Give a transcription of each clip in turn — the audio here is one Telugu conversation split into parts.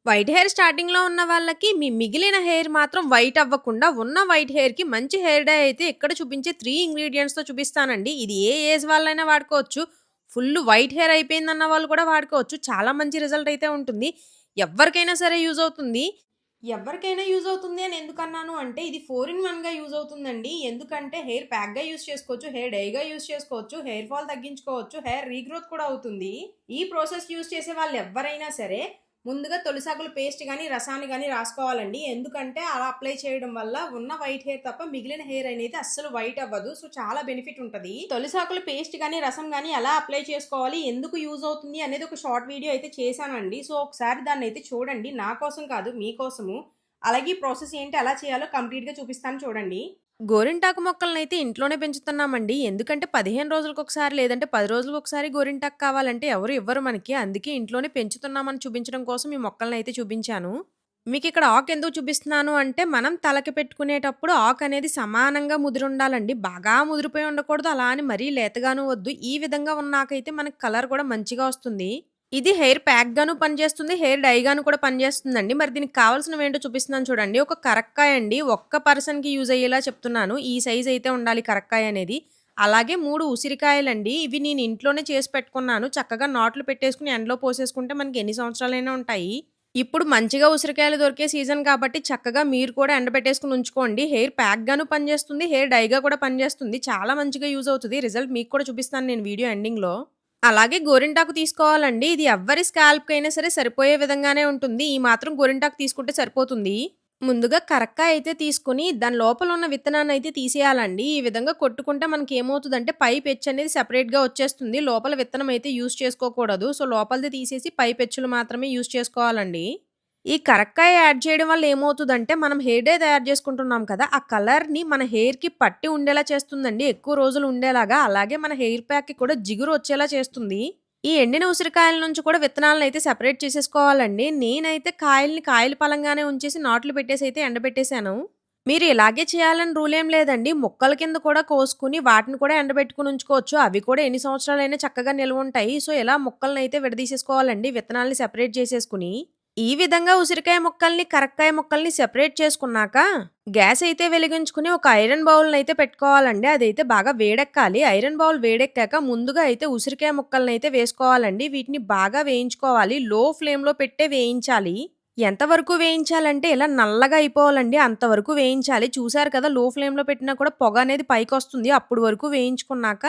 వైట్ హెయిర్ స్టార్టింగ్‌లో ఉన్న వాళ్ళకి మీ మిగిలిన హెయిర్ మాత్రం వైట్ అవ్వకుండా ఉన్న వైట్ హెయిర్‌కి మంచి హెయిర్ డై అయితే ఇక్కడ చూపించే 3 ఇంగ్రీడియెంట్స్‌తో చూపిస్తానండి. ఇది ఏ ఏజ్ వాళ్ళైనా వాడుకోవచ్చు. ఫుల్లు వైట్ హెయిర్ అయిపోయిందన్న వాళ్ళు కూడా వాడుకోవచ్చు. చాలా మంచి రిజల్ట్ అయితే ఉంటుంది. ఎవ్వరికైనా సరే యూజ్ అవుతుంది. ఎవరికైనా యూజ్ అవుతుంది అని ఎందుకన్నాను అంటే ఇది 4 ఇన్ 1గా యూజ్ అవుతుందండి. ఎందుకంటే హెయిర్ ప్యాక్‌గా యూజ్ చేసుకోవచ్చు, హెయిర్ డైగా యూజ్ చేసుకోవచ్చు, హెయిర్ ఫాల్ తగ్గించుకోవచ్చు, హెయిర్ రీగ్రోత్ కూడా అవుతుంది. ఈ ప్రాసెస్ యూజ్ చేసే వాళ్ళు ఎవ్వరైనా సరే ముందుగా తొలిసాకుల పేస్ట్ గాని, రసాన్ని గాని రాసుకోవాలండి. ఎందుకంటే అలా అప్లై చేయడం వల్ల ఉన్న వైట్ హెయిర్ తప్ప మిగిలిన హెయిర్ అనేది అస్సలు వైట్ అవ్వదు. సో, చాలా బెనిఫిట్ ఉంటది. తొలిసాకుల పేస్ట్ గాని, రసం గాని ఎలా అప్లై చేసుకోవాలి, ఎందుకు యూజ్ అవుతుంది అనేది ఒక షార్ట్ వీడియో అయితే చేశానండి. సో, ఒకసారి దాన్నయితే చూడండి. నా కోసం కాదు మీకోసము. అలాగే ఈ ప్రాసెస్ ఏంటి, ఎలా చేయాలో కంప్లీట్‌గా చూపిస్తాను చూడండి. గోరింటాకు మొక్కలనైతే ఇంట్లోనే పెంచుతున్నామండి. ఎందుకంటే 15 రోజులకొకసారి లేదంటే 10 రోజులకొకసారి గోరింటాకు కావాలంటే ఎవరు ఇవ్వరు మనకి. అందుకే ఇంట్లోనే పెంచుతున్నామని చూపించడం కోసం ఈ మొక్కలనైతే చూపించాను. మీకిక్కడ ఆకెందుకు చూపిస్తున్నాను అంటే, మనం తలకి పెట్టుకునేటప్పుడు ఆకనేది సమానంగా ముదిరుండాలండి. బాగా ముదిరిపోయి ఉండకూడదు. అలా అని మరీ లేతగాను వద్దు. ఈ విధంగా ఉన్న ఆకైతే మనకి కలర్ కూడా మంచిగా వస్తుంది. ఇది హెయిర్ ప్యాక్‌గాను పనిచేస్తుంది. హెయిర్ డైగాను కూడా పనిచేస్తుందండి. మరి దీనికి కావాల్సినవేంటో చూపిస్తున్నాను చూడండి. ఒక కరక్కాయ అండి. ఒక్క పర్సన్‌కి యూజ్ అయ్యేలా చెప్తున్నాను. ఈ సైజ్ అయితే ఉండాలి కరక్కాయ అనేది. అలాగే 3 ఉసిరికాయలండి. ఇవి నేను ఇంట్లోనే చేసి పెట్టుకున్నాను. చక్కగా నాట్లు పెట్టేసుకొని ఎండలో పోసేసుకుంటే మనకి ఎన్ని సంవత్సరాలైనా ఉంటాయి. ఇప్పుడు మంచిగా ఉసిరికాయలు దొరికే సీజన్ కాబట్టి చక్కగా మీరు కూడా ఎండబెట్టేసుకొని ఉంచుకోండి. హెయిర్ ప్యాక్‌గాను పనిచేస్తుంది. హెయిర్ డైగా కూడా పనిచేస్తుంది. చాలా మంచిగా యూజ్ అవుతది. రిజల్ట్ మీకు కూడా చూపిస్తాను నేను వీడియో ఎండింగ్‌లో. అలాగే గోరింటాకు తీసుకోవాలండి. ఇది ఎవ్వరి స్కాల్ప్‌కైనా సరే సరిపోయే విధంగానే ఉంటుంది. ఈ మాత్రం గోరింటాకు తీసుకుంటే సరిపోతుంది. ముందుగా కరక్కాయ అయితే తీసుకొని దాని లోపల ఉన్న విత్తనాన్నయితే తీసేయాలండి. ఈ విధంగా కొట్టుకుంటే మనకేమవుతదంటే పై పెచ్చనేది సెపరేట్‌గా వచ్చేస్తుంది. లోపల విత్తనం అయితే యూజ్ చేసుకోకూడదు. సో, లోపలిది తీసేసి పై పెచ్చులు మాత్రమే యూజ్ చేసుకోవాలండి. ఈ కరక్కాయ యాడ్ చేయడం వల్ల ఏమవుతదంటే, మనం హెయిర్ డై తయారు చేసుకుంటున్నాం కదా! ఆ కలర్‌ని మన హెయిర్‌కి పట్టి ఉండేలా చేస్తుందండి. ఎక్కువ రోజులు ఉండేలాగా. అలాగే మన హెయిర్ ప్యాక్‌కి కూడా జిగురు వచ్చేలా చేస్తుంది. ఈ ఎండిన ఉసిరికాయల నుంచి కూడా విత్తనాలనైతే సెపరేట్ చేసేసుకోవాలండి. నేనైతే కాయల్ని కాయల పలంగానే ఉంచేసి నాట్లు పెట్టేసైతే ఎండబెట్టేసాను. మీరు ఇలాగే చేయాలని రూలేం లేదండి. ముక్కల కింద కూడా కోసుకొని వాటిని కూడా ఎండబెట్టుకొని ఉంచుకోవచ్చు. అవి కూడా ఎన్ని సంవత్సరాలైనా చక్కగా నిల్వుంటాయి. సో, ఇలా ముక్కలనైతే విడదీసేసుకోవాలండి. విత్తనాల్ని సెపరేట్ చేసేసుకొని. ఈ విధంగా ఉసిరికాయ ముక్కల్ని, కరక్కాయ ముక్కల్ని సెపరేట్ చేసుకున్నాక, గ్యాస్ అయితే వెలిగించుకొని ఒక ఐరన్ బౌల్‌నైతే పెట్టుకోవాలండి. అదైతే బాగా వేడెక్కాలి. ఐరన్ బౌల్ వేడెక్కాక ముందుగా అయితే ఉసిరికాయ ముక్కలనైతే వేసుకోవాలండి. వీటిని బాగా వేయించుకోవాలి. లో ఫ్లేమ్‌లో పెట్టే వేయించాలి. ఎంతవరకు వేయించాలంటే ఇలా నల్లగా అయిపోవాలండి. అంతవరకు వేయించాలి. చూసారు కదా! లో ఫ్లేమ్‌లో పెట్టినా కూడా పొగ అనేది పైకొస్తుంది. అప్పుడు వరకు వేయించుకున్నాక,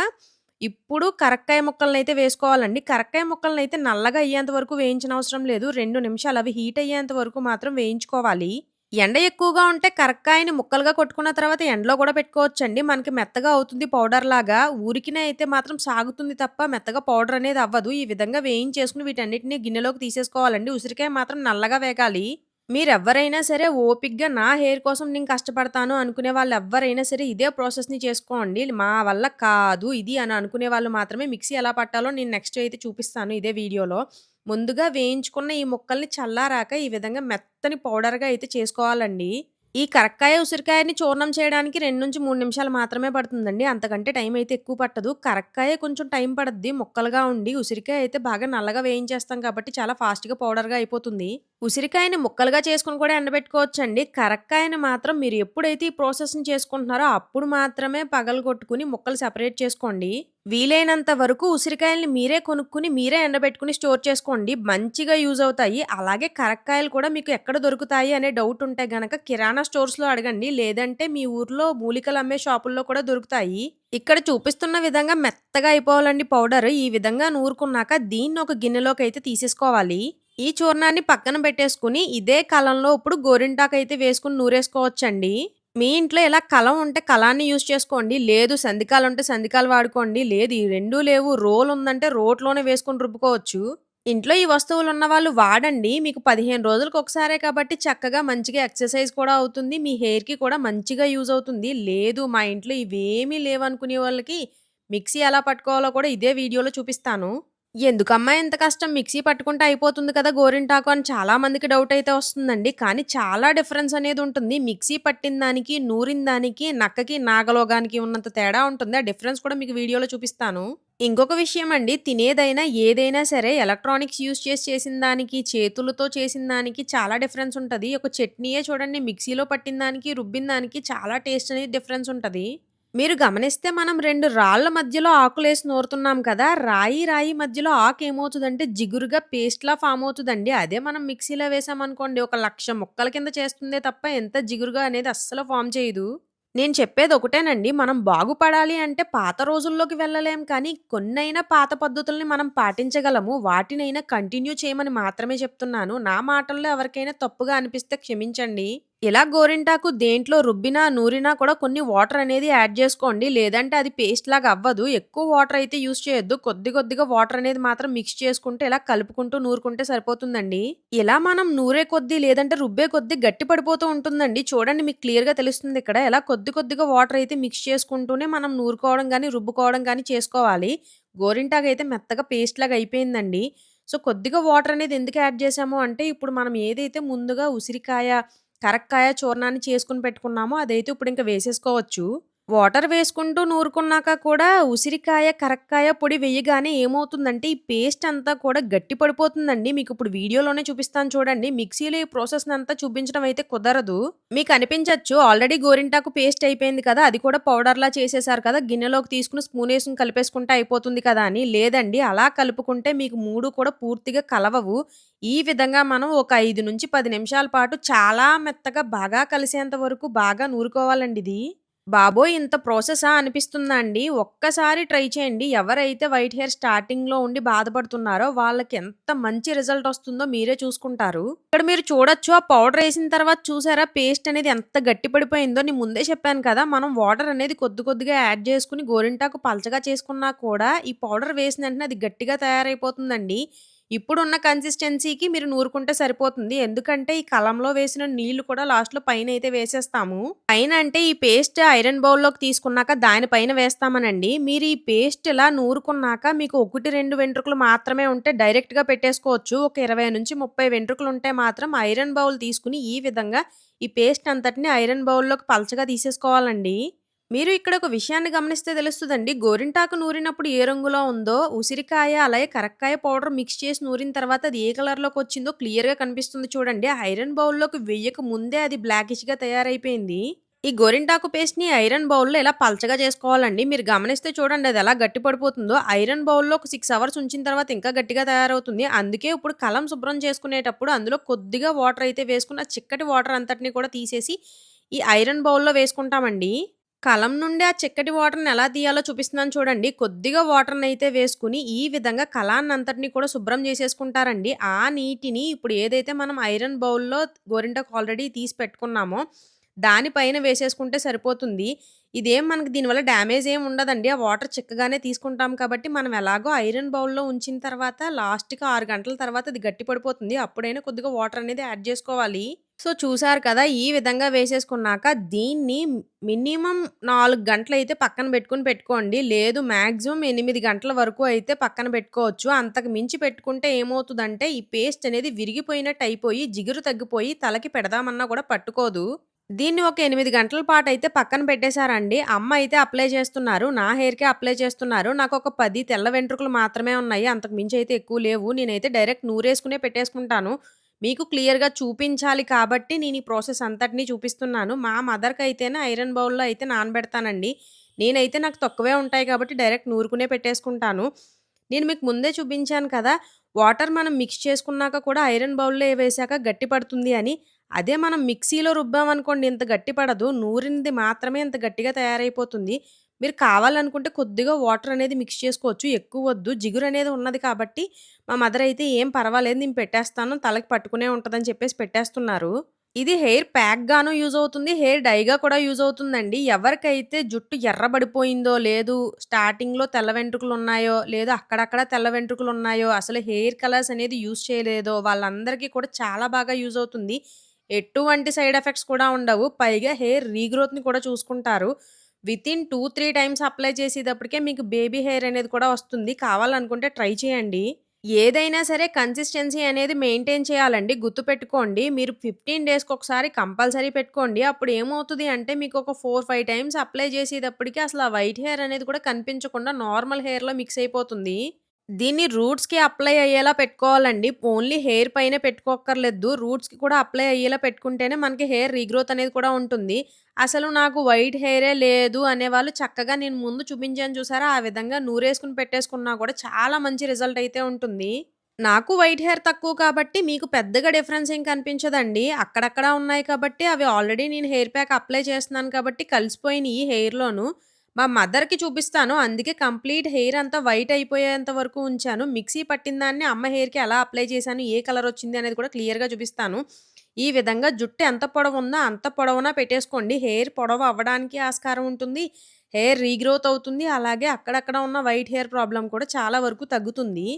ఇప్పుడు కరక్కాయ ముక్కలనైతే వేసుకోవాలండి. కరక్కాయ ముక్కలనైతే నల్లగా అయ్యేంత వరకు వేయించనవసరం లేదు. 2 నిమిషాలు అవి హీట్ అయ్యేంత వరకు మాత్రం వేయించుకోవాలి. ఎండ ఎక్కువగా ఉంటే కరక్కాయని ముక్కలుగా కొట్టుకున్న తర్వాత ఎండలో కూడా పెట్టుకోవచ్చండి. మనకి మెత్తగా అవుతుంది పౌడర్‌లాగా. ఊరికినే అయితే మాత్రం సాగుతుంది తప్ప మెత్తగా పౌడర్ అనేది అవ్వదు. ఈ విధంగా వేయించేసుకొని వీటన్నిటిని గిన్నెలోకి తీసేసుకోవాలండి. ఉసిరికాయ మాత్రం నల్లగా వేగాలి. మీరెవ్వరైనా సరే ఓపికగా నా హెయిర్ కోసం నేను కష్టపడతాను అనుకునే వాళ్ళెవ్వరైనా సరే ఇదే ప్రాసెస్‌ని చేసుకోండి. మా వల్ల కాదు ఇది అని అనుకునే వాళ్ళు మాత్రమే మిక్సీ ఎలా పట్టాలో నేను నెక్స్ట్ అయితే చూపిస్తాను ఇదే వీడియోలో. ముందుగా వేయించుకున్న ఈ ముక్కల్ని చల్లారాక ఈ విధంగా మెత్తని పౌడర్‌గా అయితే చేసుకోవాలండి. ఈ కరక్కాయ, ఉసిరికాయని చూర్ణం చేయడానికి 2-3 నిమిషాలు మాత్రమే పడుతుందండి. అంతకంటే టైం అయితే ఎక్కువ పట్టదు. కరక్కాయ కొంచెం టైం పడద్ది ముక్కలుగా ఉండి. ఉసిరికాయ అయితే బాగా నల్లగా వేయించేస్తాం కాబట్టి చాలా ఫాస్ట్‌గా పౌడర్‌గా అయిపోతుంది. ఉసిరికాయని ముక్కలుగా చేసుకొని కూడా ఎండబెట్టుకోవచ్చండి. కరక్కాయని మాత్రం మీరు ఎప్పుడైతే ఈ ప్రాసెస్‌ని చేసుకుంటున్నారో అప్పుడు మాత్రమే పగలగొట్టుకొని ముక్కలు సెపరేట్ చేసుకోండి. వీలైనంత వరకు ఉసిరికాయల్ని మీరే కొనుక్కొని, మీరే ఎండబెట్టుకొని స్టోర్ చేసుకోండి. మంచిగా యూజ్ అవుతాయి. అలాగే కరక్కాయలు కూడా మీకు ఎక్కడ దొరుకుతాయి అనే డౌట్ ఉంటే గనక కిరాణా స్టోర్స్‌లో అడగండి. లేదంటే మీ ఊర్లో మూలికలు అమ్మే షాపుల్లో కూడా దొరుకుతాయి. ఇక్కడ చూపిస్తున్న విధంగా మెత్తగా అయిపోవాలండి పౌడర్. ఈ విధంగా నూరుకున్నాక దీన్ని ఒక గిన్నెలోకైతే తీసేసుకోవాలి. ఈ చూర్ణాన్ని పక్కన పెట్టేసుకొని, ఇదే కలంలో ఇప్పుడు గోరింటాకైతే వేసుకొని నూరేసుకోవచ్చండి. మీ ఇంట్లో ఇలా కలం ఉంటే కలాన్ని యూజ్ చేసుకోండి. లేదు సంధికాలుంటే సంధికాలు వాడుకోండి. లేదు ఈ 2 లేవు రోల్ ఉందంటే రోట్లోనే వేసుకొని రుబ్బుకోవచ్చు. ఇంట్లో ఈ వస్తువులున్న వాళ్ళు వాడండి. మీకు 15 రోజులకొకసారే కాబట్టి చక్కగా మంచిగా ఎక్సర్‌సైజ్ కూడా అవుతుంది. మీ హెయిర్‌కి కూడా మంచిగా యూజ్ అవుతుంది. లేదు మా ఇంట్లో ఇవేమీ లేవనుకునే వాళ్ళకి మిక్సీ ఎలా పట్టుకోవాలో కూడా ఇదే వీడియోలో చూపిస్తాను. ఎందుకమ్మా ఇంత కష్టం మిక్సీ పట్టుకుంటే అయిపోతుంది కదా గోరింటాకు అని చాలా మందికి డౌట్ అయితే వస్తుందండి. కానీ చాలా డిఫరెన్స్ అనేది ఉంటుంది. మిక్సీ పట్టిన దానికి, నూరిన దానికి, నక్కకి, నాగలోగానికి ఉన్నంత తేడా ఉంటుంది. ఆ డిఫరెన్స్ కూడా మీకు వీడియోలో చూపిస్తాను. ఇంకొక విషయం అండి, తినేదైనా ఏదైనా సరే ఎలక్ట్రానిక్స్ యూజ్ చేసి చేసిన దానికి, చేతులతో చేసిన దానికి చాలా డిఫరెన్స్ ఉంటది. ఒక చట్నీయే చూడండి మిక్సీలో పట్టిన దానికి, రుబ్బిన దానికి చాలా టేస్ట్ అనేది డిఫరెన్స్ ఉంటది. మీరు గమనిస్తే మనం 2 రాళ్ళ మధ్యలో ఆకులేసి నూరుతున్నాం కదా! రాయి, రాయి మధ్యలో ఆకేమవుతదంటే జిగురుగా పేస్ట్‌లా ఫార్మ్ అవుతదండి. అదే మనం మిక్సీలో వేసామనుకోండి ఒక 1,00,000 ముక్కల కింద చేస్తుందే తప్ప ఎంత జిగురుగా అనేది అస్సలు ఫార్మ్ చేయదు. నేను చెప్పేదొకటేనండి. మనం బాగుపడాలి అంటే పాత రోజుల్లోకి వెళ్ళలేం కానీ, కొన్నైనా పాత పద్ధతుల్ని మనం పాటించగలము. వాటినైనా కంటిన్యూ చేయమని మాత్రమే చెప్తున్నాను. నా మాటల్లో ఎవరికైనా తప్పుగా అనిపిస్తే క్షమించండి. ఇలా గోరింటాకు దేంట్లో రుబ్బినా, నూరినా కూడా కొన్ని వాటర్ అనేది యాడ్ జేసుకోండి. లేదంటే అది పేస్ట్ లాగా అవ్వదు. ఎక్కువ వాటర్ అయితే యూజ్ చేయొద్దు. కొద్ది కొద్దిగా వాటర్ అనేది మాత్రం మిక్స్ చేసుకుంటూ ఇలా కలుపుకుంటూ నూరుకుంటే సరిపోతుందండి. ఇలా మనం నూరే కొద్దీ లేదంటే రుబ్బే కొద్దీ గట్టి పడిపోతూ ఉంటుందండి. చూడండి మీకు క్లియర్‌గా తెలుస్తుంది ఇక్కడ. ఇలా కొద్ది కొద్దిగా వాటర్ అయితే మిక్స్ చేసుకుంటూనే మనం నూరుకోవడం గానీ, రుబ్బుకోవడం గానీ చేసుకోవాలి. గోరింటాకైతే మెత్తగా పేస్ట్ లాగా అయిపోయిందండి. సో, కొద్దిగా వాటర్ అనేది ఎందుకు యాడ్ చేశాము అంటే, ఇప్పుడు మనం ఏదైతే ముందుగా ఉసిరికాయ, కరక్కాయ చూర్ణాన్ని చేసుకొని పెట్టుకున్నామో అదైతే ఇప్పుడింక వేసేసుకోవచ్చు. వాటర్ వేసుకుంటూ నూరుకున్నాక కూడా ఉసిరికాయ, కరక్కాయ పొడి వెయ్యగానే ఏమవుతుందంటే, ఈ పేస్ట్ అంతా కూడా గట్టి పడిపోతుందండి. మీకిప్పుడు వీడియోలోనే చూపిస్తాను చూడండి. మిక్సీలో ఈ ప్రాసెస్‌నంతా చూపించడం అయితే కుదరదు. మీకనిపించచ్చు ఆల్రెడీ గోరింటాకు పేస్ట్ అయిపోయింది కదా! అది కూడా పౌడర్‌లా చేసేసారు కదా! గిన్నెలోకి తీసుకొని స్పూనేసుకొని కలిపేసుకుంటే అయిపోతుంది కదా అని. లేదండి అలా కలుపుకుంటే మీకు 3 కూడా పూర్తిగా కలవవు. ఈ విధంగా మనం ఒక 5-10 నిమిషాల పాటు చాలా మెత్తగా బాగా కలిసేంత వరకు బాగా నూరుకోవాలండిది. బాబోయ్! ఇంత ప్రాసెసా అనిపిస్తుందా అండి? ఒక్కసారి ట్రై చేయండి. ఎవరైతే వైట్ హెయిర్ స్టార్టింగ్‌లో ఉండి బాధపడుతున్నారో వాళ్ళకి ఎంత మంచి రిజల్ట్ ఒస్తుందో మీరే చూసుకుంటారు. ఇక్కడ మీరు చూడొచ్చు ఆ పౌడర్ ఏసిన తర్వాత చూసారా పేస్ట్ అనేది ఎంత గట్టి పడిపోయిందో. నేను ముందే చెప్పాను కదా! మనం వాటర్ అనేది కొద్ది కొద్దిగా యాడ్ చేసుకొని గోరింటాకు పలచగా చేసుకున్నా కూడా ఈ పౌడర్ వేసిన వెంటనే అది గట్టిగా తయారైపోతుందండి. ఇప్పుడున్న కన్సిస్టెన్సీకి మీరు నూరుకుంటే సరిపోతుంది. ఎందుకంటే ఈ కలంలో వేసిన నీళ్లు కూడా లాస్ట్‌లో పైనైతే వేసేస్తాము. పైన అంటే ఈ పేస్ట్ ఐరన్ బౌల్‌లోకి తీసుకున్నాక దాని పైన వేస్తామనండి. మీరు ఈ పేస్ట్ ఇలా నూరుకున్నాక మీకు 1, 2 వెంట్రుకలు మాత్రమే ఉంటే డైరెక్ట్‌గా పెట్టేసుకోవచ్చు. ఒక 20-30 వెంట్రుకలుంటే మాత్రం ఐరన్ బౌల్ తీసుకొని ఈ విధంగా ఈ పేస్ట్ అంతటిని ఐరన్ బౌల్‌లోకి పలచగా తీసేసుకోవాలండి. మీరు ఇక్కడ ఒక విషయాన్ని గమనిస్తే తెలుస్తదండి. గోరింటాకు నూరినప్పుడు ఏ రంగులో ఉందో, ఉసిరికాయ అలాగే కరక్కాయ పౌడర్ మిక్స్ చేసి నూరిన తర్వాత అది ఏ కలర్‌లోకొచ్చిందో క్లియర్‌గా కనిపిస్తుంది చూడండి. ఐరన్ బౌల్‌లోకి వెయ్యక ముందే అది బ్లాకిష్‌గా తయారైపోయింది. ఈ గోరింటాకు పేస్ట్‌ని ఐరన్ బౌల్‌లో ఇలా పలచగా చేసుకోవాలండి. మీరు గమనిస్తే చూడండి అది ఎలా గట్టి పడిపోతుందో. ఐరన్ బౌల్‌లో ఒక 6 అవర్స్ ఉంచిన తర్వాత ఇంకా గట్టిగా తయారవుతుంది. అందుకే ఇప్పుడు కలం శుభ్రం చేసుకునేటప్పుడు అందులో కొద్దిగా వాటర్ అయితే వేసుకొని, ఆ చిక్కటి వాటర్ అంతటిని కూడా తీసేసి ఈ ఐరన్ బౌల్‌లో వేసుకుంటామండి. కలం నుండి ఆ చిక్కటి వాటర్‌ని ఎలా తీయాలో చూపిస్తున్నాను చూడండి. కొద్దిగా వాటర్‌నయితే వేసుకొని, ఈ విధంగా కలాన్నంతటిని కూడా శుభ్రం చేసేసుకుంటారండి. ఆ నీటిని ఇప్పుడు ఏదైతే మనం ఐరన్ బౌల్‌లో గోరింటాకు ఆల్రెడీ తీసి పెట్టుకున్నామో, దాని పైన వేసేసుకుంటే సరిపోతుంది. ఇదేం మనకి దీనివల్ల డ్యామేజ్ ఏమి ఉండదండి. ఆ వాటర్ చిక్కగానే తీసుకుంటాం కాబట్టి, మనం ఎలాగో ఐరన్ బౌల్‌లో ఉంచిన తర్వాత లాస్ట్‌కి 6 గంటల తర్వాత అది గట్టి పడిపోతుంది. అప్పుడైనా కొద్దిగా వాటర్ అనేది యాడ్ జేసుకోవాలి. సో, చూసారు కదా! ఈ విధంగా వేసేసుకున్నాక దీన్ని మినిమమ్ 4 గంటలైతే పక్కన పెట్టుకోండి. లేదు మాక్సిమం 8 గంటల వరకు అయితే పక్కన పెట్టుకోవచ్చు. అంతకు మించి పెట్టుకుంటే ఏమవుతదంటే, ఈ పేస్ట్ అనేది విరిగిపోయినట్టు అయిపోయి, జిగురు తగ్గిపోయి తలకి పెడదామన్నా కూడా పట్టుకోదు. దీన్ని ఒక 8 గంటల పాటయితే పక్కన పెట్టేసారండి. అమ్మ అయితే అప్లై చేస్తున్నారు. నా హెయిర్‌కే అప్లై చేస్తున్నారు. నాకొక 10 తెల్ల వెంట్రుకలు మాత్రమే ఉన్నాయి. అంతకు మించి అయితే ఎక్కువ లేవు. నేనైతే డైరెక్ట్ నూరేసుకునే పెట్టేసుకుంటాను. మీకు క్లియర్‌గా చూపించాలి కాబట్టి నేను ఈ ప్రాసెస్ అంతటిని చూపిస్తున్నాను. మా మదర్‌కైతేనే ఐరన్ బౌల్‌లో అయితే నానబెడతానండి. నేనైతే నాకు తక్కువే ఉంటాయి కాబట్టి డైరెక్ట్ నూరుకునే పెట్టేసుకుంటాను. నేను మీకు ముందే చూపించాను కదా! వాటర్ మనం మిక్స్ చేసుకున్నాక కూడా ఐరన్ బౌల్‌లో వేశాక గట్టి పడుతుంది అని. అదే మనం మిక్సీలో రుబ్బామనుకోండి ఇంత గట్టి పడదు. నూరింది మాత్రమే ఇంత గట్టిగా తయారైపోతుంది. మీరు కావాలనుకుంటే కొద్దిగా వాటర్ అనేది మిక్స్ చేసుకోవచ్చు. ఎక్కువ వద్దు. జిగురనేది ఉన్నది కాబట్టి మా మదర్ అయితే "ఏం పర్వాలేదు నేను పెట్టేస్తాను. తలకి పట్టుకునే ఉంటదని" చెప్పేసి పెట్టేస్తున్నారు. ఇది హెయిర్ ప్యాక్‌గాను యూజ్ అవుతుంది. హెయిర్ డైగా కూడా యూజ్ అవుతుందండి. ఎవరికైతే జుట్టు ఎర్రబడిపోయిందో, లేదు స్టార్టింగ్‌లో తెల్ల వెంట్రుకలున్నాయో, లేదు అక్కడక్కడ తెల్ల వెంట్రుకలున్నాయో, అసలు హెయిర్ కలర్స్ అనేది యూజ్ చేయలేదో వాళ్ళందరికీ కూడా చాలా బాగా యూజ్ అవుతుంది. ఎటువంటి సైడ్ ఎఫెక్ట్స్ కూడా ఉండవు. పైగా హెయిర్ రీగ్రోత్‌ని కూడా చూసుకుంటారు. వితిన్ 2, 3 టైమ్స్ అప్లై చేసేటప్పటికే మీకు బేబీ హెయిర్ అనేది కూడా వస్తుంది. కావాలనుకుంటే ట్రై చేయండి. ఏదైనా సరే కన్సిస్టెన్సీ అనేది మెయింటైన్ చేయాలండి. గుర్తుపెట్టుకోండి. మీరు 15 డేస్‌కొకసారి కంపల్సరీ పెట్టుకోండి. అప్పుడు ఏమవుతది అంటే మీకు ఒక 4, 5 టైమ్స్ అప్లై చేసేటప్పటికి అసలు ఆ వైట్ హెయిర్ అనేది కూడా కనిపించకుండా నార్మల్ హెయిర్‌లో మిక్స్ అయిపోతుంది. దీన్ని రూట్స్‌కి అప్లై అయ్యేలా పెట్టుకోవాలండి. ఓన్లీ హెయిర్ పైనే పెట్టుకోక్కర్లేదు. రూట్స్‌కి కూడా అప్లై అయ్యేలా పెట్టుకుంటేనే మనకి హెయిర్ రీగ్రోత్ అనేది కూడా ఉంటుంది. అసలు నాకు వైట్ హెయిరే లేదు అనేవాళ్ళు చక్కగా నేను ముందు చూపించాను చూసారా? ఆ విధంగా నూరేసుకొని పెట్టేసుకున్నా కూడా చాలా మంచి రిజల్ట్ అయితే ఉంటుంది. నాకు వైట్ హెయిర్ తక్కువ కాబట్టి మీకు పెద్దగా డిఫరెన్స్ ఏం కనిపించదండి. అక్కడక్కడ ఉన్నాయి కాబట్టి అవి ఆల్రెడీ నేను హెయిర్ ప్యాక్ అప్లై చేస్తున్నాను కాబట్టి కలిసిపోయినియి హెయిర్‌లోను. మా మదర్‌కి చూపిస్తాను. అందుకే కంప్లీట్ హెయిర్ అంతా వైట్ అయిపోయేంత వరకు ఉంచాను. మిక్సీ పట్టిన దాన్ని అమ్మ హెయిర్‌కి ఎలా అప్లై చేశాను, ఏ కలర్ వచ్చింది అనేది కూడా క్లియర్‌గా చూపిస్తాను. ఈ విధంగా జుట్టు ఎంత పొడవుందో అంత పొడవున పెట్టేసుకోండి. హెయిర్ పొడవు అవ్వడానికి ఆస్కారం ఉంటుంది. హెయిర్ రీగ్రోత్ అవుతుంది. అలాగే అక్కడక్కడ ఉన్న వైట్ హెయిర్ ప్రాబ్లమ్ కూడా చాలా వరకు తగ్గుతుంది.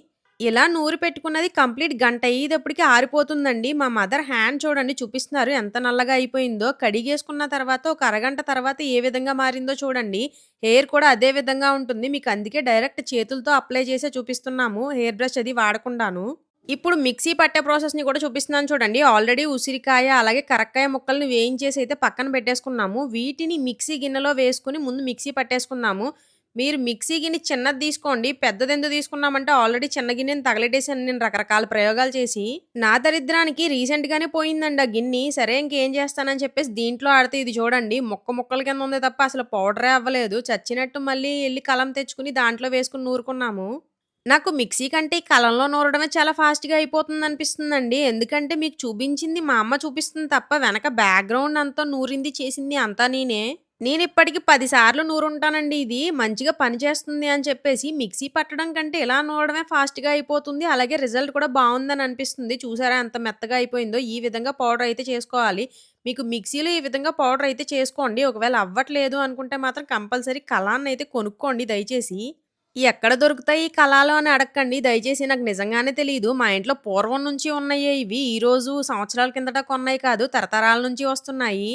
ఇలా నూరి పెట్టుకున్నది కంప్లీట్ గంట అయ్యేటప్పటికి ఆరిపోతుందండి. మా మదర్ హ్యాండ్ చూడండి చూపిస్తున్నారు ఎంత నల్లగా అయిపోయిందో. కడిగేసుకున్న తర్వాత ఒక అరగంట తర్వాత ఏ విధంగా మారిందో చూడండి. హెయిర్ కూడా అదే విధంగా ఉంటుంది. మీకు అందుకే డైరెక్ట్ చేతులతో అప్లై చేసే చూపిస్తున్నాము. హెయిర్ బ్రష్ అది వాడకుండాను. ఇప్పుడు మిక్సీ పట్టే ప్రాసెస్‌ని కూడా చూపిస్తున్నాను చూడండి. ఆల్రెడీ ఉసిరికాయ, అలాగే కరక్కాయ ముక్కల్ని వేయించేసి అయితే పక్కన పెట్టేసుకున్నాము. వీటిని మిక్సీ గిన్నెలో వేసుకొని ముందు మిక్సీ పట్టేసుకుందాము. మీరు మిక్సీ గిన్నె చిన్నది తీసుకోండి. పెద్దదెందుకు తీసుకున్నామంటే ఆల్రెడీ చిన్న గిన్నెని తగలెట్టేసాను నేను రకరకాల ప్రయోగాలు చేసి. నా దరిద్రానికి రీసెంట్‌గానే పోయిందండి ఆ గిన్ని. సరే ఇంకేం చేస్తానని చెప్పేసి దీంట్లో ఆడితే ఇది చూడండి ముక్క ముక్కల కింద ఉంది తప్ప అసలు పౌడరే అవ్వలేదు. చచ్చినట్టు మళ్ళీ ఎళ్లి కలం తెచ్చుకొని దాంట్లో వేసుకొని నూరుకున్నాము. నాకు మిక్సీ కంటే ఈ కలంలో నూరడమే చాలా ఫాస్ట్‌గా అయిపోతుందనిపిస్తుందండి. ఎందుకంటే మీకు చూపించింది మా అమ్మ చూపిస్తుంది తప్ప వెనక బ్యాక్‌గ్రౌండ్ అంతా నూరింది, చేసింది అంతా నేనే. నేనిప్పటికి 10 సార్లు నూరుంటానండి ఇది. మంచిగా పనిచేస్తుంది అని చెప్పేసి మిక్సీ పట్టడం కంటే ఇలా నూరడమే ఫాస్ట్‌గా అయిపోతుంది. అలాగే రిజల్ట్ కూడా బావుందని అనిపిస్తుంది. చూసారా ఎంత మెత్తగా అయిపోయిందో. ఈ విధంగా పౌడర్ అయితే చేసుకోవాలి. మీకు మిక్సీలో ఈ విధంగా పౌడర్ అయితే చేసుకోండి. ఒకవేళ అవ్వట్లేదు అనుకుంటే మాత్రం కంపల్సరీ కలాన్నయితే కొనుక్కోండి దయచేసి. ఎక్కడ దొరుకుతాయి ఈ కలాలు అని అడక్కండి. దయచేసి నాకు నిజంగానే తెలీదు. మా ఇంట్లో పూర్వం నుంచి ఉన్నయే ఇవి. ఈరోజు సంవత్సరాల కిందట కొన్నయి కాదు. తరతరాల నుంచి వస్తున్నాయి.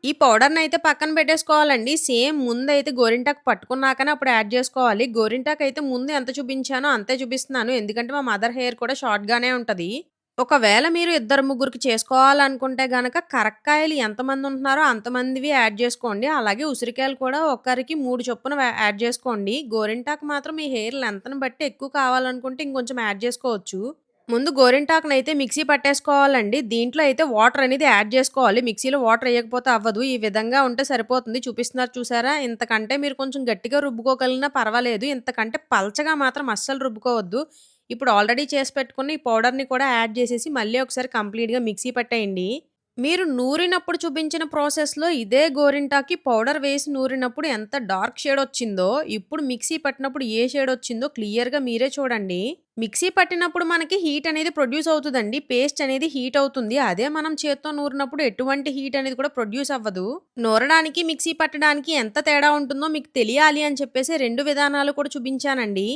ఈ పౌడర్‌నయితే పక్కన పెట్టేసుకోవాలండి. సేమ్ ముందైతే గోరింటాకు పట్టుకున్నాకనే అప్పుడు యాడ్ జేసుకోవాలి. గోరింటాకయితే ముందు ఎంత చూపించానో అంతే చూపిస్తున్నాను. ఎందుకంటే మా మదర్ హెయిర్ కూడా షార్ట్‌గానే ఉంటది. ఒకవేళ మీరు ఇద్దరు, ముగ్గురికి చేసుకోవాలనుకుంటే గనక కరక్కాయలు ఎంతమందుంటున్నారో అంతమందివి యాడ్ జేసుకోండి. అలాగే ఉసిరికాయలు కూడా ఒక్కరికి 3 చొప్పున యాడ్ జేసుకోండి. గోరింటాకు మాత్రం మీ హెయిర్ లెంగ్త్‌ని బట్టి ఎక్కువ కావాలనుకుంటే ఇంకొంచెం యాడ్ జేసుకోవచ్చు. ముందు గోరింటాకునైతే మిక్సీ పట్టేసుకోవాలండి. దీంట్లో అయితే వాటర్ అనేది యాడ్ జేసుకోవాలి. మిక్సీలో వాటర్ ఎయకపోతే అవ్వదు. ఈ విధంగా ఉంటే సరిపోతుంది. చూపిస్తున్నారు చూసారా? ఇంతకంటే మీరు కొంచెం గట్టిగా రుబ్బుకోగలిగినా పర్వాలేదు. ఇంతకంటే పలచగా మాత్రం అస్సలు రుబ్బుకోవద్దు. ఇప్పుడు ఆల్రెడీ చేసి పెట్టుకున్న ఈ పౌడర్‌ని కూడా యాడ్ జేసేసి మళ్ళీ ఒకసారి కంప్లీట్‌గా మిక్సీ పట్టేయండి. మీరు నూరినప్పుడు చూపించిన ప్రాసెస్‌లో ఇదే గోరింటాకి పౌడర్ వేసి నూరినప్పుడు ఎంత డార్క్ షేడొచ్చిందో, ఇప్పుడు మిక్సీ పట్టినప్పుడు ఏ షేడొచ్చిందో క్లియర్‌గా మీరే చూడండి. మిక్సీ పట్టినప్పుడు మనకి హీట్ అనేది ప్రొడ్యూస్ అవుతదండి. పేస్ట్ అనేది హీట్ అవుతుంది. అదే మనం చేత్తో నూరినప్పుడు ఎటువంటి హీట్ అనేది కూడా ప్రొడ్యూస్ అవ్వదు. నూరడానికి, మిక్సీ పట్టడానికి ఎంత తేడా ఉంటుందో మీకు తెలియాలి అని చెప్పేసి 2 విధానాలు కూడా చూపించానండి.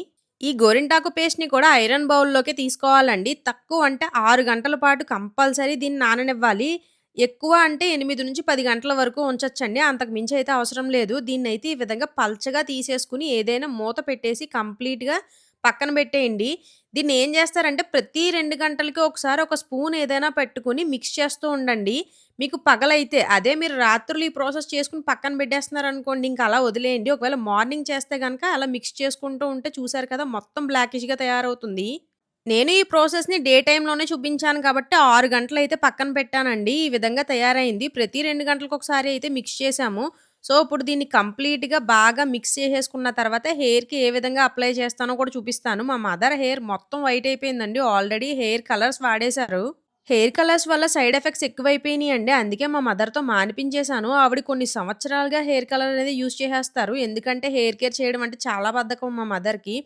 ఈ గోరింటాకు పేస్ట్‌ని కూడా ఐరన్ బౌల్‌లోకి తీసుకోవాలండి. తక్కువ అంటే 6 గంటల పాటు కంపల్సరీ దీన్ని నాననివ్వాలి. ఎక్కువ అంటే 8-10 గంటల వరకు ఉంచొచ్చండి. అంతకు మించి అయితే అవసరం లేదు. దీన్నైతే ఈ విధంగా పల్చగా తీసేసుకొని ఏదైనా మూత పెట్టేసి కంప్లీట్‌గా పక్కన పెట్టేయండి. దీన్నేం జేస్తారంటే ప్రతి 2 గంటలకి ఒకసారి ఒక స్పూన్ ఏదైనా పెట్టుకొని మిక్స్ చేస్తూ ఉండండి. మీకు పగలైతే అదే మీరు రాత్రులు ఈ ప్రాసెస్ చేసుకొని పక్కన పెట్టేస్తున్నారనుకోండి ఇంక అలా వదిలేయండి. ఒకవేళ మార్నింగ్ చేస్తే గనక అలా మిక్స్ చేసుకుంటూ ఉంటే చూసారు కదా! మొత్తం బ్లాకిష్‌గా తయారవుతుంది. నేను ఈ ప్రాసెస్‌ని డే టైమ్‌లోనే చూపించాను కాబట్టి 6 గంటలయితే పక్కన పెట్టానండి. ఈ విధంగా తయారైంది. ప్రతి 2 గంటలకొకసారి అయితే మిక్స్ చేశాము. సో, ఇప్పుడు దీన్ని కంప్లీట్‌గా బాగా మిక్స్ చేసేసుకున్న తర్వాత హెయిర్‌కి ఏ విధంగా అప్లై చేస్తానో కూడా చూపిస్తాను. మా మదర్ హెయిర్ మొత్తం వైట్ అయిపోయిందండి. ఆల్రెడీ హెయిర్ కలర్స్ వాడేశారు. హెయిర్ కలర్స్ వల్ల సైడ్ ఎఫెక్ట్స్ ఎక్కువైపోయినియండి. అందుకే మా మదర్‌తో మానిపించేశాను. ఆవిడ కొన్ని సంవత్సరాలుగా హెయిర్ కలర్ అనేది యూజ్ చేసేస్తారు. ఎందుకంటే హెయిర్ కేర్ చేయడం అంటే చాలా బద్ధకం మా మదర్‌కి.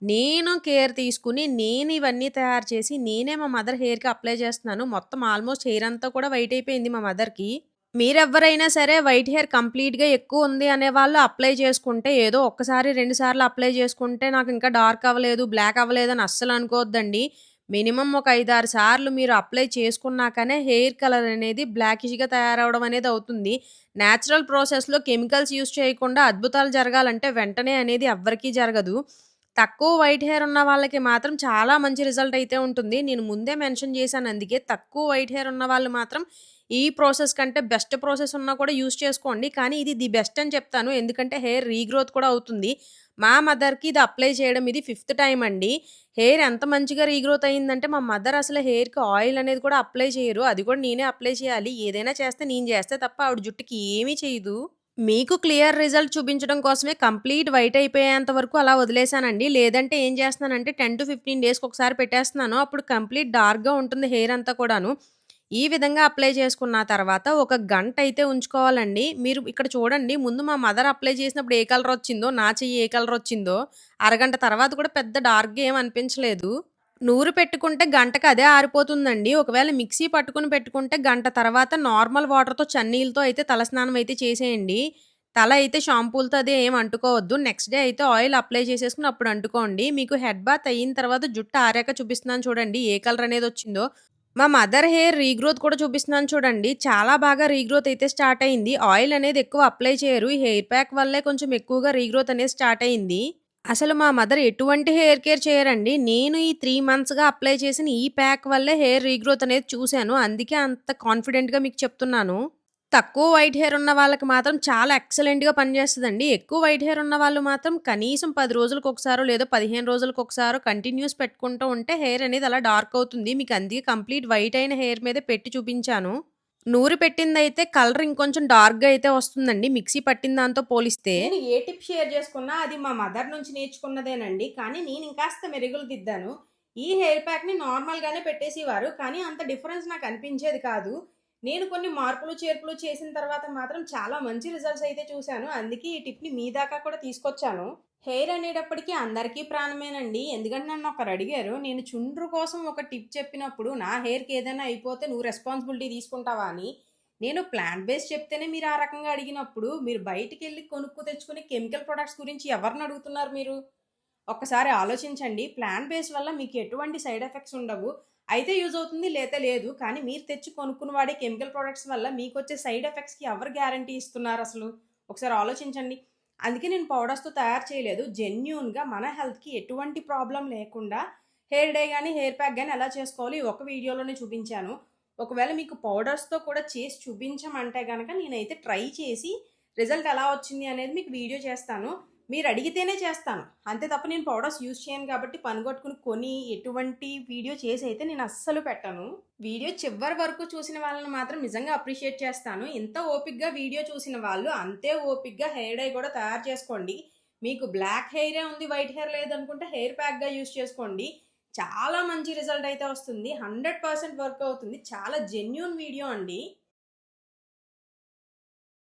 నేను కేర్ తీసుకొని, నేను ఇవన్నీ తయారు చేసి, నేనే మా మదర్ హెయిర్‌కి అప్లై చేస్తున్నాను. మొత్తం ఆల్మోస్ట్ హెయిర్ అంతా కూడా వైట్ అయిపోయింది మా మదర్‌కి. మీరెవ్వరైనా సరే వైట్ హెయిర్ కంప్లీట్‌గా ఎక్కువుంది అనేవాళ్ళు అప్లై చేసుకుంటే, ఏదో ఒక్కసారి, 2 సార్లు అప్లై చేసుకుంటే నాకింకా డార్క్ అవ్వలేదు, బ్లాక్ అవ్వలేదని అస్సలు అనుకోవద్దండి. మినిమమ్ ఒక 5, 6 సార్లు మీరు అప్లై చేసుకున్నాకనే హెయిర్ కలర్ అనేది బ్లాకిష్‌గా తయారవ్వడం అనేది అవుతుంది. నేచురల్ ప్రాసెస్‌లో కెమికల్స్ యూజ్ చేయకుండా అద్భుతాలు జరగాలంటే వెంటనే అనేది ఎవ్వరికీ జరగదు. తక్కువ వైట్ హెయిర్ ఉన్న వాళ్ళకి మాత్రం చాలా మంచి రిజల్ట్ అయితే ఉంటుంది. నేను ముందే మెన్షన్ చేశాను అందుకే. తక్కువ వైట్ హెయిర్ ఉన్న వాళ్ళు మాత్రం ఈ ప్రాసెస్ కంటే బెస్ట్ ప్రాసెస్ ఉన్నా కూడా యూజ్ చేసుకోండి. కానీ ఇది ది బెస్ట్ అని చెప్తాను. ఎందుకంటే హెయిర్ రీగ్రోత్ కూడా అవుతుంది. మా మదర్‌కి ఇది అప్లై చేయడం ఇది ఫిఫ్త్ టైమ్ అండి. హెయిర్ ఎంత మంచిగా రీగ్రోత్ అయిందంటే మా మదర్ అసలు హెయిర్‌కి ఆయిల్ అనేది కూడా అప్లై చేయరు. అది కూడా నేనే అప్లై చేయాలి. ఏదైనా చేస్తే నేను చేస్తే తప్ప ఆవిడ జుట్టుకి ఏమీ చేయదు. మీకు క్లియర్ రిజల్ట్ చూపించడం కోసమే కంప్లీట్ వైట్ అయిపోయేంత వరకు అలా వదిలేసానండి. లేదంటే ఏం చేస్తున్నానంటే 10-15 డేస్‌కి ఒకసారి పెట్టేస్తున్నాను. అప్పుడు కంప్లీట్ డార్క్‌గా ఉంటుంది హెయిర్ అంతా కూడాను. ఈ విధంగా అప్లై చేసుకున్న తర్వాత ఒక గంట అయితే ఉంచుకోవాలండి. మీరు ఇక్కడ చూడండి ముందు మా మదర్ అప్లై చేసినప్పుడు ఏ కలర్ వచ్చిందో, నా చెయ్యి ఏ కలర్ వచ్చిందో, అరగంట తర్వాత కూడా పెద్ద డార్క్‌గా ఏమి అనిపించలేదు. నూరు పెట్టుకుంటే గంటకి అదే ఆరిపోతుందండి. ఒకవేళ మిక్సీ పట్టుకొని పెట్టుకుంటే గంట తర్వాత నార్మల్ వాటర్‌తో చన్నీళ్ళతో అయితే తలస్నానం అయితే చేసేయండి. తల అయితే షాంపూలతో అది ఏమి అంటుకోవద్దు. నెక్స్ట్ డే అయితే ఆయిల్ అప్లై చేసేసుకొని అప్పుడు అంటుకోండి. మీకు హెడ్ బాత్ అయిన తర్వాత జుట్టు ఆరాక చూపిస్తున్నాను చూడండి ఏ కలర్ అనేది వచ్చిందో. మా మదర్ హెయిర్ రీగ్రోత్ కూడా చూపిస్తున్నాను చూడండి. చాలా బాగా రీగ్రోత్ అయితే స్టార్ట్ అయింది. ఆయిల్ అనేది ఎక్కువ అప్లై చేయరు. ఈ హెయిర్ ప్యాక్ వల్లే కొంచెం ఎక్కువగా రీగ్రోత్ అనేది స్టార్ట్ అయింది. అసలు మా మదర్ ఎటువంటి హెయిర్ కేర్ చేయరండి. నేను ఈ 3 మంత్స్‌గా అప్లై చేసిన ఈ ప్యాక్ వల్లే హెయిర్ రీగ్రోత్ అనేది చూసాను. అందుకే అంత కాన్ఫిడెంట్‌గా మీకు చెప్తున్నాను. తక్కువ వైట్ హెయిర్ ఉన్న వాళ్ళకి మాత్రం చాలా ఎక్సలెంట్‌గా పనిచేస్తదండి. ఎక్కువ వైట్ హెయిర్ ఉన్న వాళ్ళు మాత్రం కనీసం 10 రోజులకొకసారో లేదా 15 రోజులకొకసారో కంటిన్యూస్ పెట్టుకుంటూ ఉంటే హెయిర్ అనేది అలా డార్క్ అవుతుంది. మీకు అందుకే కంప్లీట్ వైట్ అయిన హెయిర్ మీదే పెట్టి చూపించాను. నూరి పెట్టిందయితే కలర్ ఇంకొంచెం డార్క్‌గా అయితే వస్తుందండి. మిక్సీ పట్టిన దాంతో పోలిస్తే. నేను ఏ టిప్ షేర్ చేసుకున్నా అది మా మదర్ నుంచి నేర్చుకున్నదేనండి. కానీ నేను ఇంకాస్త మెరుగులు దిద్దాను. ఈ హెయిర్ ప్యాక్‌ని నార్మల్‌గానే పెట్టేసేవారు. కానీ అంత డిఫరెన్స్ నాకు అనిపించేది కాదు. నేను కొన్ని మార్పులు, చేర్పులు చేసిన తర్వాత మాత్రం చాలా మంచి రిజల్ట్స్ అయితే చూసాను. అందుకే ఈ టిప్‌ని మీ దాకా కూడా తీసుకొచ్చాను. హెయిర్ అనేటప్పటికి అందరికీ ప్రాణమేనండి. ఎందుకంటే నన్ను ఒకరు అడిగారు. నేను చుండ్రు కోసం ఒక టిప్ చెప్పినప్పుడు, నా హెయిర్‌కి ఏదైనా అయిపోతే నువ్వు రెస్పాన్సిబిలిటీ తీసుకుంటావా అని. నేను ప్లాంట్ బేస్ చెప్తేనే మీరు ఆ రకంగా అడిగినప్పుడు, మీరు బయటికెళ్ళి కొనుక్కు తెచ్చుకునే కెమికల్ ప్రొడక్ట్స్ గురించి ఎవరిని అడుగుతున్నారు మీరు? ఒక్కసారి ఆలోచించండి. ప్లాంట్ బేస్ వల్ల మీకు ఎటువంటి సైడ్ ఎఫెక్ట్స్ ఉండవు. అయితే యూజ్ అవుతుంది లేతే లేదు. కానీ మీరు తెచ్చి కొనుక్కుని వాడే కెమికల్ ప్రొడక్ట్స్ వల్ల మీకొచ్చే సైడ్ ఎఫెక్ట్స్‌కి ఎవరు గ్యారంటీ ఇస్తున్నారసలు? ఒకసారి ఆలోచించండి. అందుకే నేను పౌడర్స్‌తో తయారు చేయలేదు. జెన్యూన్‌గా మన హెల్త్‌కి ఎటువంటి ప్రాబ్లమ్ లేకుండా హెయిర్ డే గాని, హెయిర్ ప్యాక్ గాని ఎలా చేసుకోవాలో ఈ ఒక్క వీడియోలోనే చూపించాను. ఒకవేళ మీకు పౌడర్స్‌తో కూడా చేసి చూపించమంటే గనక నేనైతే ట్రై చేసి రిజల్ట్ ఎలా వచ్చింది అనేది మీకు వీడియో చేస్తాను. మీరు అడిగితేనే చేస్తాను. అంతే తప్ప నేను పౌడర్స్ యూజ్ చేయను కాబట్టి పనిగట్టుకుని కొని ఎటువంటి వీడియో చేసి అయితే నేను అస్సలు పెట్టను. వీడియో చివరి వరకు చూసిన వాళ్ళని మాత్రం నిజంగా అప్రిషియేట్ చేస్తాను. ఇంత ఓపికగా వీడియో చూసిన వాళ్ళు అంతే ఓపికగా హెయిర్ డై కూడా తయారు చేసుకోండి. మీకు బ్లాక్ హెయిరే ఉంది, వైట్ హెయిర్ లేదనుకుంటే హెయిర్ ప్యాక్‌గా యూజ్ చేసుకోండి. చాలా మంచి రిజల్ట్ అయితే వస్తుంది. 100% వర్క్ అవుతుంది. చాలా జెన్యూన్ వీడియో అండి.